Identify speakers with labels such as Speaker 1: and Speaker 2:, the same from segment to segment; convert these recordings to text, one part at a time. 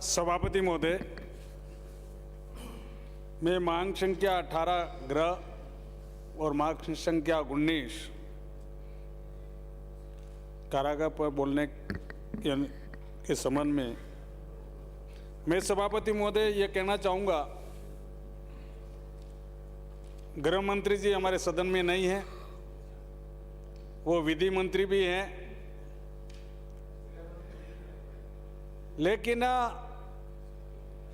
Speaker 1: सभापति महोदय, मैं मांग संख्या 18 गृह और मांग संख्या 19 कारागार पर बोलने के संबंध में मैं सभापति महोदय ये कहना चाहूँगा, गृह मंत्री जी हमारे सदन में नहीं हैं, वो विधि मंत्री भी हैं, लेकिन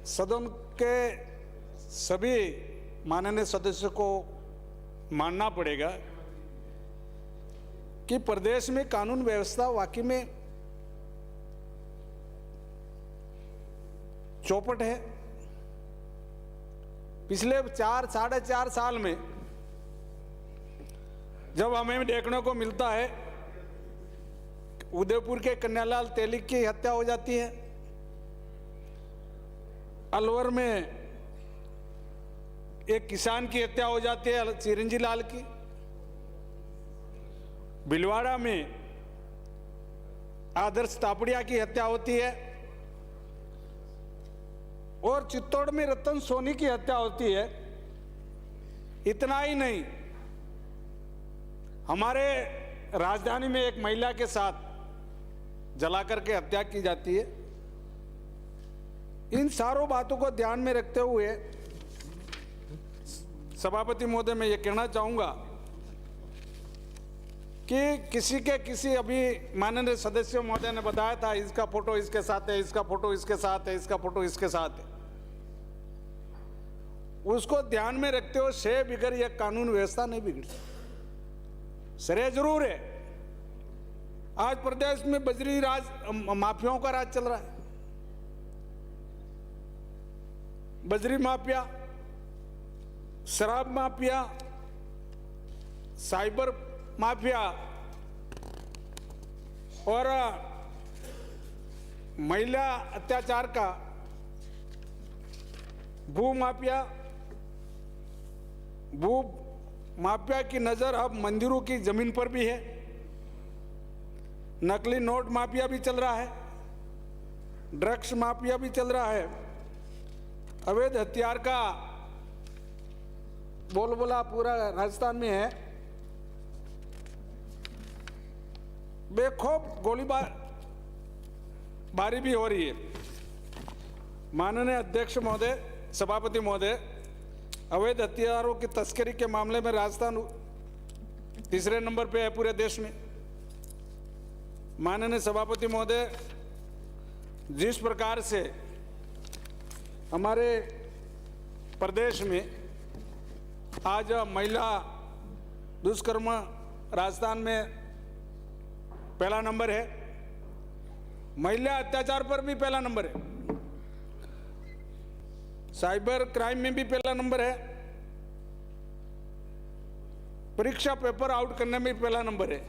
Speaker 1: सदन के सभी माननीय सदस्यों को मानना पड़ेगा कि प्रदेश में कानून व्यवस्था वाकई में चौपट है। पिछले 4-4.5 साल में जब हमें देखने को मिलता है, उदयपुर के कन्यालाल तेली की हत्या हो जाती है, अलवर में एक किसान की हत्या हो जाती है चिरंजी लाल की, भिलवाड़ा में आदर्श तापड़िया की हत्या होती है और चित्तौड़ में रतन सोनी की हत्या होती है। इतना ही नहीं, हमारे राजधानी में एक महिला के साथ जलाकर के हत्या की जाती है। इन सारों बातों को ध्यान में रखते हुए सभापति महोदय मैं ये कहना चाहूँगा कि किसी अभी माननीय सदस्य महोदय ने बताया था, इसका फोटो इसके साथ है, इसका फोटो इसके साथ है, इसका फोटो इसके साथ है, उसको ध्यान में रखते हुए श्रेय बिगड़ यह कानून व्यवस्था नहीं बिगड़ी। श्रेय जरूर है। आज प्रदेश में बजरी राज माफियाओं का राज चल रहा है। बजरी माफिया, शराब माफिया, साइबर माफिया और महिला अत्याचार का भू माफिया की नजर अब मंदिरों की जमीन पर भी है। नकली नोट माफिया भी चल रहा है, ड्रग्स माफिया भी चल रहा है, अवैध हथियार का बोलबाला पूरा राजस्थान में है। बेखौफ गोलीबारी भी हो रही है। माननीय अध्यक्ष महोदय, सभापति महोदय, अवैध हथियारों की तस्करी के मामले में राजस्थान तीसरे नंबर पे है पूरे देश में। माननीय सभापति महोदय, जिस प्रकार से हमारे प्रदेश में आज महिला दुष्कर्म राजस्थान में पहला नंबर है, महिला अत्याचार पर भी पहला नंबर है, साइबर क्राइम में भी पहला नंबर है, परीक्षा पेपर आउट करने में भी पहला नंबर है।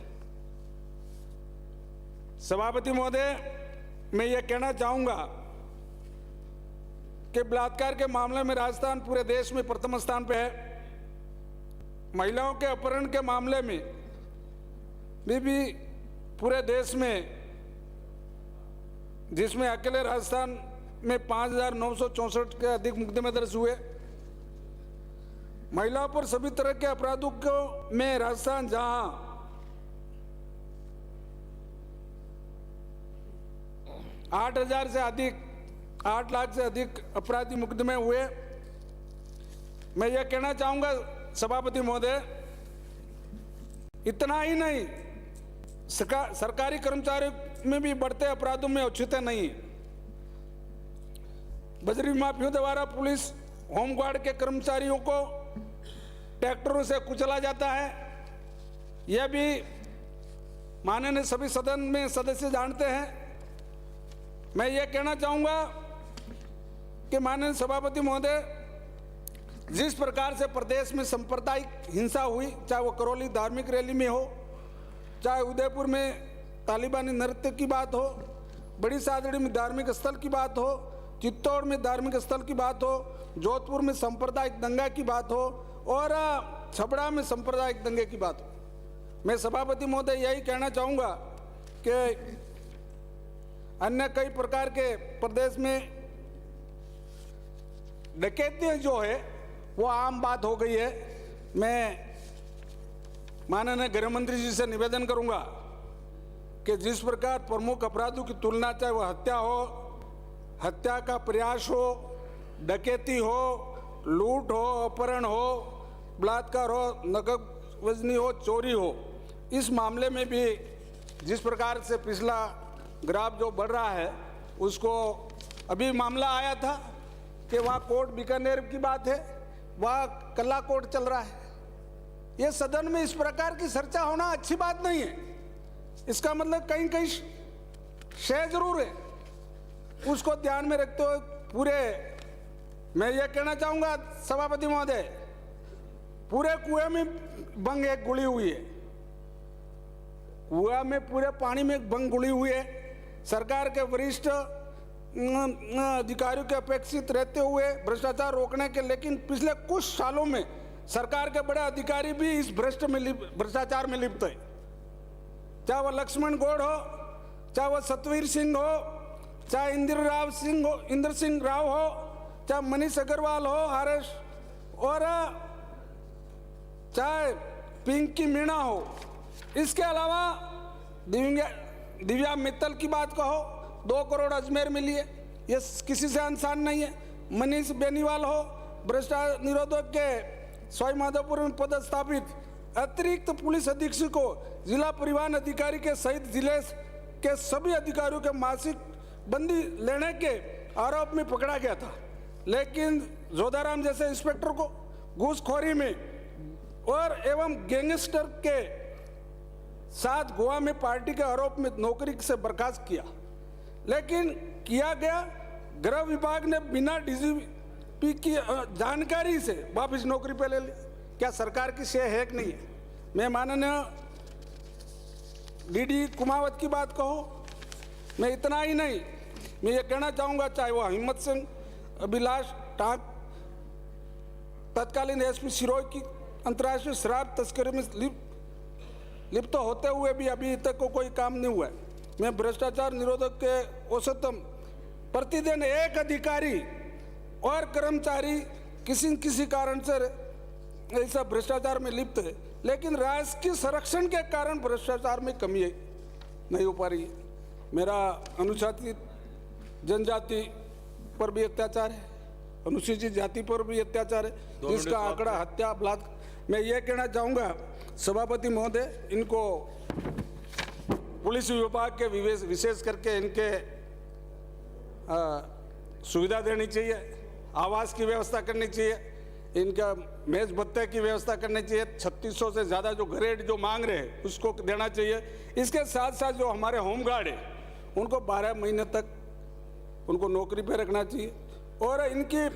Speaker 1: सभापति महोदय, मैं ये कहना चाहूंगा कि बलात्कार के मामले में राजस्थान पूरे देश में प्रथम स्थान पे है। महिलाओं के अपहरण के मामले में भी पूरे देश में, जिसमें अकेले राजस्थान में 5,964 के अधिक मुकदमे दर्ज हुए। महिलाओं पर सभी तरह के अपराधों को में राजस्थान जहां 8,000 से अधिक 8 लाख से अधिक अपराधी मुकदमे हुए। मैं यह कहना चाहूंगा सभापति महोदय, इतना ही नहीं, सरकारी कर्मचारियों में भी बढ़ते अपराधों में औचित्य नहीं। बजरी माफियों द्वारा पुलिस होमगार्ड के कर्मचारियों को ट्रैक्टरों से कुचला जाता है। यह भी माननीय सभी सदन में सदस्य जानते हैं। मैं यह कहना चाहूंगा कि माननीय सभापति महोदय, जिस प्रकार से प्रदेश में सांप्रदायिक हिंसा हुई, चाहे वो करौली धार्मिक रैली में हो, चाहे उदयपुर में तालिबानी नृत्य की बात हो, बड़ी सादड़ी में धार्मिक स्थल की बात हो, चित्तौड़ में धार्मिक स्थल की बात हो, जोधपुर में सांप्रदायिक दंगा की बात हो और छबड़ा में सांप्रदायिक दंगे की बात हो, मैं सभापति महोदय यही कहना चाहूँगा कि अन्य कई प्रकार के प्रदेश में डकैती जो है वो आम बात हो गई है। मैं माननीय गृह मंत्री जी से निवेदन करूंगा कि जिस प्रकार प्रमुख अपराधों की तुलना, चाहे वह हत्या हो, हत्या का प्रयास हो, डकैती हो, लूट हो, अपहरण हो, बलात्कार हो, नकद वजनी हो, चोरी हो, इस मामले में भी जिस प्रकार से पिछला ग्राफ जो बढ़ रहा है, उसको अभी मामला आया था कि वहाँ कोर्ट बीकानेर की बात है, वहाँ कल्ला कोर्ट चल रहा है। ये सदन में इस प्रकार की चर्चा होना अच्छी बात नहीं है। इसका मतलब कहीं कहीं शय जरूर है, उसको ध्यान में रखते हुए पूरे, मैं ये कहना चाहूँगा सभापति महोदय, पूरे कुएं में बंग एक गुड़ी हुई है, कुआ में पूरे पानी में बंग गुड़ी हुई है। सरकार के वरिष्ठ अधिकारियों के अपेक्षित रहते हुए भ्रष्टाचार रोकने के, लेकिन पिछले कुछ सालों में सरकार के बड़े अधिकारी भी इस भ्रष्टाचार में लिप्त है। चाहे वह लक्ष्मण गौड़ हो, चाहे वह सतवीर सिंह हो, चाहे इंद्र सिंह राव हो, चाहे मनीष अग्रवाल हो, हरेश, और चाहे पिंकी मीणा हो। इसके अलावा दिव्या मित्तल की बात कहो, 2 करोड़ अजमेर में लिए, ये किसी से आसान नहीं है। मनीष बेनीवाल हो, भ्रष्टाचार निरोधक के सवाई माधोपुर में पदस्थापित अतिरिक्त पुलिस अधीक्षक को जिला परिवहन अधिकारी के सहित जिले के सभी अधिकारियों के मासिक बंदी लेने के आरोप में पकड़ा गया था, लेकिन जोधाराम जैसे इंस्पेक्टर को घूसखोरी में और एवं गैंगस्टर के साथ गोवा में पार्टी के आरोप में नौकरी से बर्खास्त किया। लेकिन किया गया, गृह विभाग ने बिना डीजीपी की जानकारी से वापस नौकरी पे ले ली। क्या सरकार की शय है कि नहीं है? मैं माननीय डीडी कुमावत की बात कहो, मैं इतना ही नहीं, मैं ये कहना चाहूँगा, चाहे वो हिम्मत सिंह, अभिलाष टाक, तत्कालीन एसपी सिरोही की अंतर्राष्ट्रीय शराब तस्करी में लिप्त होते हुए भी अभी तक को कोई काम नहीं हुआ है। मैं भ्रष्टाचार निरोधक के औसतम प्रतिदिन एक अधिकारी और कर्मचारी किसी कारण से ऐसा भ्रष्टाचार में लिप्त है, लेकिन राजकीय संरक्षण के कारण भ्रष्टाचार में कमी नहीं हो पा रही है। मेरा अनुसूचित जनजाति पर भी अत्याचार है, अनुसूचित जाति पर भी अत्याचार है, जिसका आंकड़ा हत्या, बलात्कार। मैं ये कहना चाहूँगा सभापति महोदय, इनको पुलिस विभाग के विशेष करके इनके सुविधा देनी चाहिए, आवास की व्यवस्था करनी चाहिए, इनका मेज भत्ते की व्यवस्था करनी चाहिए। 3600 से ज़्यादा जो ग्रेड जो मांग रहे हैं उसको देना चाहिए। इसके साथ साथ जो हमारे होमगार्ड है उनको 12 महीने तक उनको नौकरी पे रखना चाहिए, और इनकी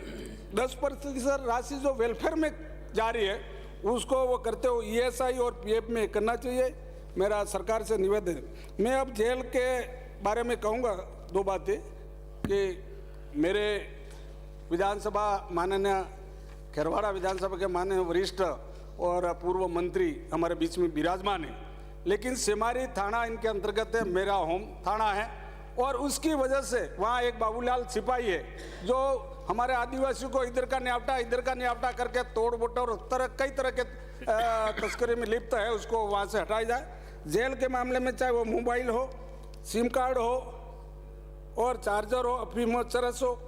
Speaker 1: 10% राशि जो वेलफेयर में जा रही है उसको वो करते हो ESI और PF में करना चाहिए। मेरा सरकार से निवेदन है। मैं अब जेल के बारे में कहूँगा 2 बातें कि मेरे विधानसभा माननीय खेरवाड़ा विधानसभा के माननीय वरिष्ठ और पूर्व मंत्री हमारे बीच में विराजमान है, लेकिन सेमारी थाना इनके अंतर्गत है, मेरा होम थाना है, और उसकी वजह से वहाँ एक बाबूलाल सिपाही है जो हमारे आदिवासियों को इधर का न्यावटा करके तोड़ बोड़ कई तरह के तस्करी में लिप्त है, उसको वहाँ से हटाया जाए। जेल के मामले में चाहे वो मोबाइल हो, सिम कार्ड हो और चार्जर हो, अफीम हो, चरस हो,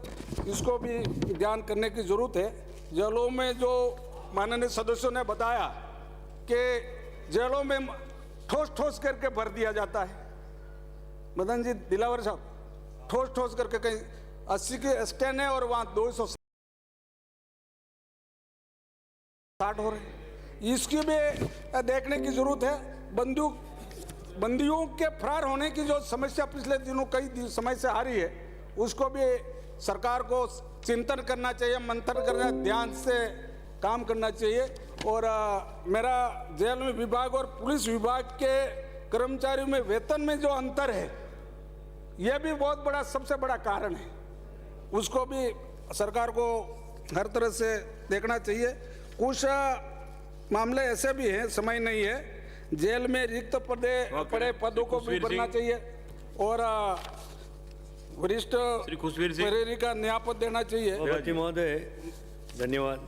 Speaker 1: इसको भी ध्यान करने की ज़रूरत है। जेलों में जो माननीय सदस्यों ने बताया कि जेलों में ठोस करके भर दिया जाता है, मदन जी दिलावर साहब, ठोस करके कहीं 80 के स्टैंड है और वहाँ 260 हो रहे, इसकी भी देखने की जरूरत है। बंदियों के फरार होने की जो समस्या पिछले दिनों कई समय से आ रही है, उसको भी सरकार को चिंतन करना चाहिए, मंथन करना, ध्यान से काम करना चाहिए। और मेरा जेल में विभाग और पुलिस विभाग के कर्मचारियों में वेतन में जो अंतर है, यह भी बहुत बड़ा, सबसे बड़ा कारण है, उसको भी सरकार को हर तरह से देखना चाहिए। कुछ मामले ऐसे भी हैं, समय नहीं है, जेल में रिक्त पड़े पदों को भी भरना चाहिए। और वरिष्ठ
Speaker 2: श्री खुशवीर सिंह
Speaker 1: प्रहरी का न्यायपत्र देना चाहिए।
Speaker 3: सभापति महोदय, धन्यवाद।